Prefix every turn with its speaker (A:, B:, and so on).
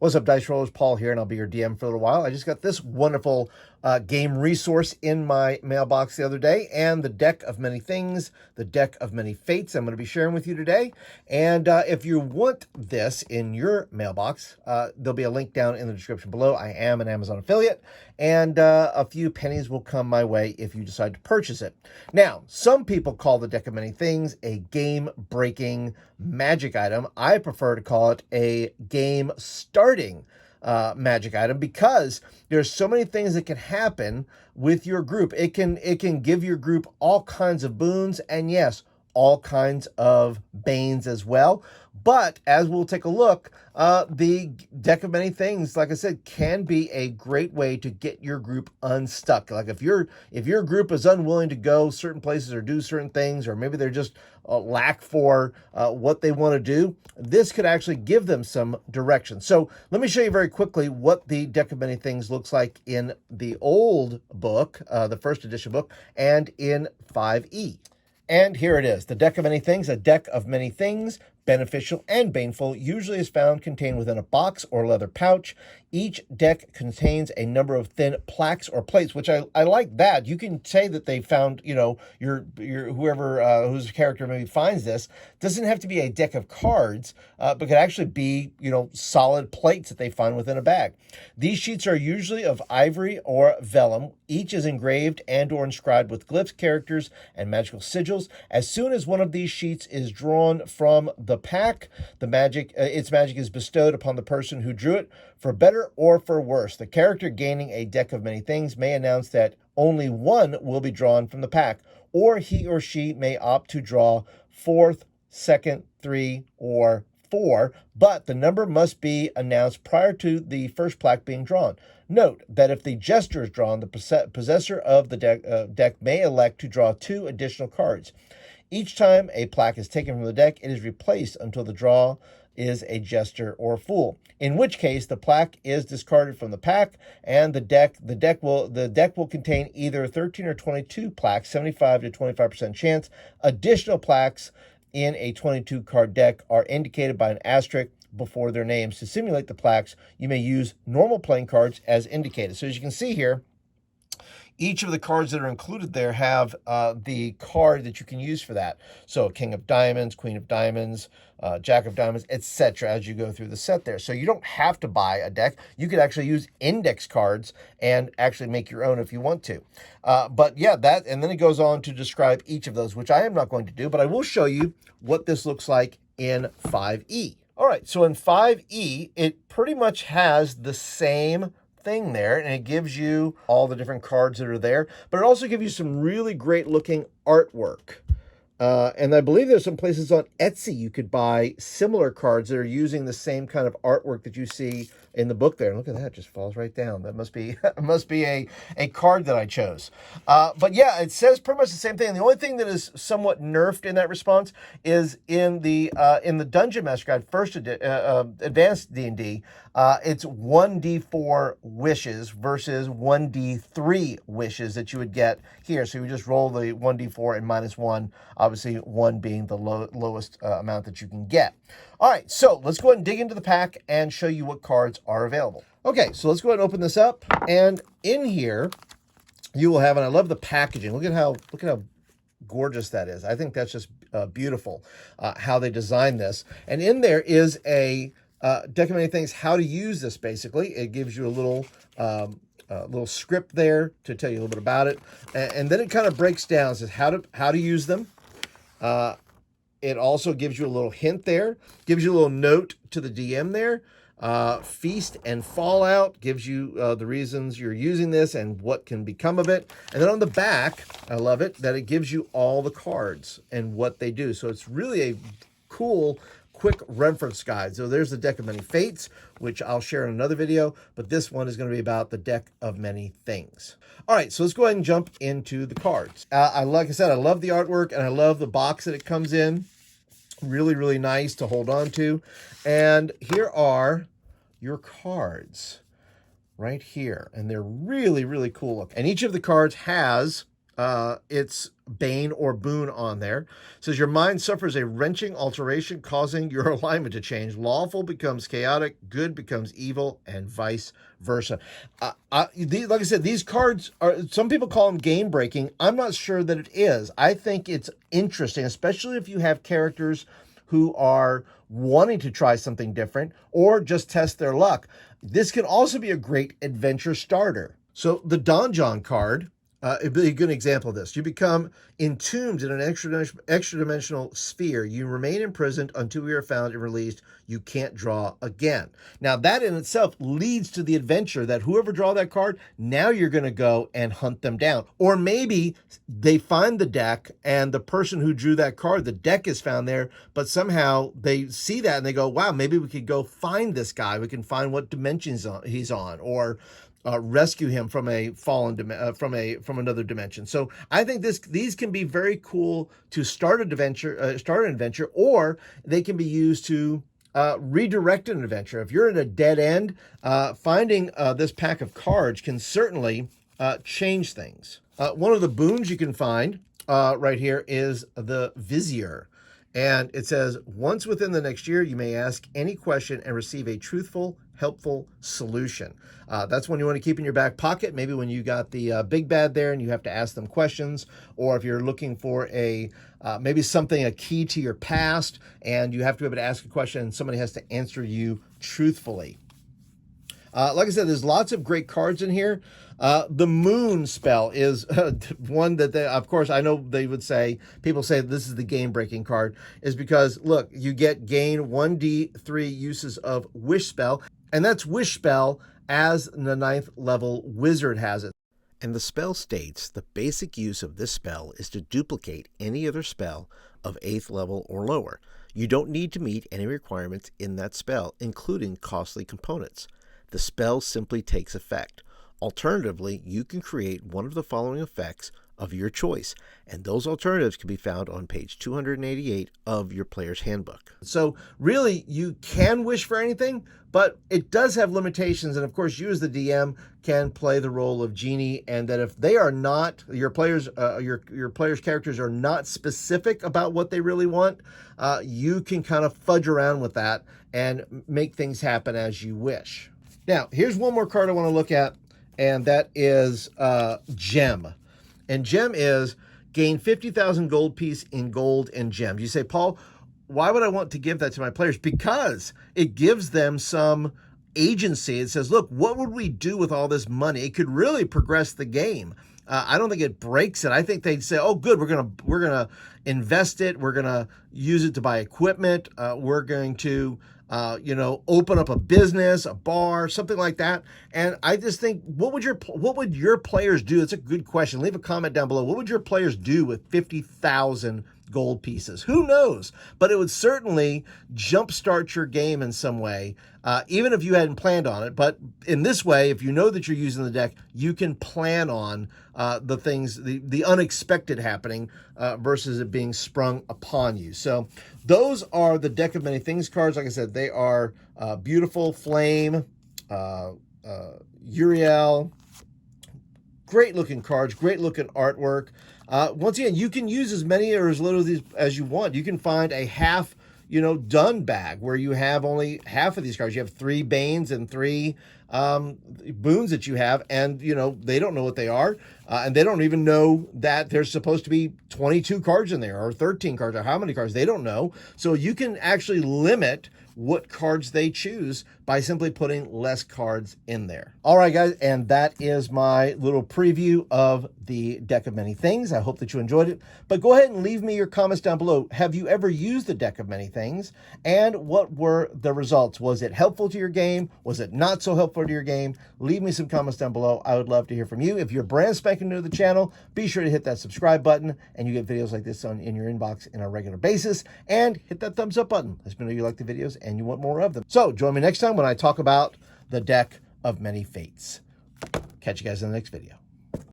A: What's up, Dice Rollers? Paul here, and I'll be your DM for a little while. I just got this wonderful game resource in my mailbox the other day, and the Deck of Many Things, the Deck of Many Fates, I'm going to be sharing with you today. And if you want this in your mailbox, there'll be a link down in the description below. I am an Amazon affiliate, and a few pennies will come my way if you decide to purchase it. Now, some people call the Deck of Many Things a game-breaking magic item. I prefer to call it a game-starting magic item, because there's so many things that can happen with your group. It can give your group all kinds of boons, and yes, all kinds of banes as well. But as we'll take a look, the Deck of Many Things, like I said, can be a great way to get your group unstuck. Like if your group is unwilling to go certain places or do certain things, or maybe they're just lack for what they want to do, this could actually give them some direction. So let me show you very quickly what the Deck of Many Things looks like in the old book, the first edition book, and in 5e. And here it is, the Deck of Many Things. A deck of many things, beneficial and baneful, usually is found contained within a box or leather pouch. Each deck contains a number of thin plaques or plates, which I like that. You can say that they found, your whoever whose character maybe finds this, doesn't have to be a deck of cards, but could actually be, solid plates that they find within a bag. These sheets are usually of ivory or vellum. Each is engraved and or inscribed with glyphs, characters, and magical sigils. As soon as one of these sheets is drawn from the pack, its magic is bestowed upon the person who drew it, for better or for worse. The character gaining a Deck of Many Things may announce that only one will be drawn from the pack, or he or she may opt to draw fourth, second, 3, or 4, but the number must be announced prior to the first plaque being drawn. Note that if the jester is drawn, the possessor of the deck may elect to draw 2 additional cards. Each time a plaque is taken from the deck, it is replaced until the draw is a jester or fool, in which case the plaque is discarded from the pack, and the deck will contain either 13 or 22 plaques, 75 to 25% chance. Additional plaques in a 22 card deck are indicated by an asterisk before their names. To simulate the plaques, you may use normal playing cards as indicated. So as you can see here, each of the cards that are included there have the card that you can use for that. So King of Diamonds, Queen of Diamonds, Jack of Diamonds, etc. as you go through the set there. So you don't have to buy a deck. You could actually use index cards and actually make your own if you want to. But yeah, and then it goes on to describe each of those, which I am not going to do, but I will show you what this looks like in 5e. All right, so in 5e, it pretty much has the same thing there, and it gives you all the different cards that are there, but it also gives you some really great looking artwork. And I believe there's some places on Etsy you could buy similar cards that are using the same kind of artwork that you see in the book there. And look at that, it just falls right down. That must be a card that I chose. But yeah, it says pretty much the same thing. The only thing that is somewhat nerfed in that response is in the Dungeon Master Guide, first advanced D&D, it's 1d4 wishes versus 1d3 wishes that you would get here. So you just roll the 1d4 and -1, obviously 1 being the lowest amount that you can get. All right, so let's go ahead and dig into the pack and show you what cards are available. Okay, so let's go ahead and open this up, and in here you will have, and I love the packaging. Look at how gorgeous that is. I think that's just beautiful how they designed this. And in there is a Deck of Many Things, how to use this. Basically, it gives you a little script there to tell you a little bit about it, and then it kind of breaks down, says how to use them. It also gives you a little hint there, gives you a little note to the DM there. Feast and Fallout gives you the reasons you're using this and what can become of it. And then on the back, I love it, that it gives you all the cards and what they do. So it's really a cool, quick reference guide. So there's the Deck of Many Fates, which I'll share in another video, but this one is going to be about the Deck of Many Things. All right, so let's go ahead and jump into the cards. Like I said, I love the artwork, and I love the box that it comes in. Really, really nice to hold on to. And here are your cards right here, and they're really, really cool looking. And each of the cards has its bane or boon on there. It says your mind suffers a wrenching alteration causing your alignment to change. Lawful becomes chaotic, good becomes evil, and vice versa. Like I said, these cards are, some people call them game breaking. I'm not sure that it is. I think it's interesting, especially if you have characters who are wanting to try something different or just test their luck. This can also be a great adventure starter. So the Donjon card, it'd be a good example of this. You become entombed in an extra-dimensional sphere. You remain imprisoned until you are found and released. You can't draw again. Now, that in itself leads to the adventure that whoever draw that card, now you're going to go and hunt them down. Or maybe they find the deck and the person who drew that card, the deck is found there, but somehow they see that and they go, wow, maybe we could go find this guy. We can find what dimensions he's on, or rescue him from a fallen from another dimension. So I think these can be very cool to start an adventure, or they can be used to redirect an adventure. If you're at a dead end, finding this pack of cards can certainly change things. One of the boons you can find right here is the Vizier. And it says, once within the next year, you may ask any question and receive a truthful, helpful solution. That's one you want to keep in your back pocket, maybe when you got the big bad there and you have to ask them questions, or if you're looking for maybe a key to your past, and you have to be able to ask a question and somebody has to answer you truthfully. Like I said, there's lots of great cards in here. The Moon spell is one that, of course, I know they would say, people say this is the game-breaking card, is because, look, you gain 1d3 uses of Wish spell, and that's Wish spell as the 9th level wizard has it. And the spell states the basic use of this spell is to duplicate any other spell of 8th level or lower. You don't need to meet any requirements in that spell, including costly components. The spell simply takes effect. Alternatively, you can create one of the following effects of your choice, and those alternatives can be found on page 288 of your player's handbook. So really, you can wish for anything, but it does have limitations, and of course, you as the DM can play the role of genie, and that if they are not, your players' characters are not specific about what they really want, you can kind of fudge around with that and make things happen as you wish. Now, here's one more card I want to look at, and that is Gem. And Gem is gain 50,000 gold piece in gold and gems. You say, Paul, why would I want to give that to my players? Because it gives them some agency. It says, look, what would we do with all this money? It could really progress the game. I don't think it breaks it. I think they'd say, oh, good, we're gonna invest it. We're gonna use it to buy equipment. We're going to open up a business, a bar, something like that. And I just think, what would your players do? It's a good question. Leave a comment down below. What would your players do with 50,000 gold pieces? Who knows? But it would certainly jumpstart your game in some way, even if you hadn't planned on it. But in this way, if you know that you're using the deck, you can plan on the things, the unexpected happening versus it being sprung upon you. So those are the Deck of Many Things cards. Like I said, they are beautiful. Flame, Uriel, great looking cards, great looking artwork. Once again, you can use as many or as little of these as you want. You can find a half, done bag where you have only half of these cards. You have 3 Banes and 3 boons that you have, and, they don't know what they are, and they don't even know that there's supposed to be 22 cards in there or 13 cards or how many cards. They don't know. So you can actually limit what cards they choose by simply putting less cards in there. All right, guys, and that is my little preview of the Deck of Many Things. I hope that you enjoyed it, but go ahead and leave me your comments down below. Have you ever used the Deck of Many Things, and what were the results? Was it helpful to your game? Was it not so helpful to your game? Leave me some comments down below. I would love to hear from you. If you're brand spanking new to the channel, be sure to hit that subscribe button, and you get videos like this in your inbox on a regular basis, and hit that thumbs up button. Let me know you like the videos and you want more of them. So join me next time when I talk about the Deck of Many Fates. Catch you guys in the next video.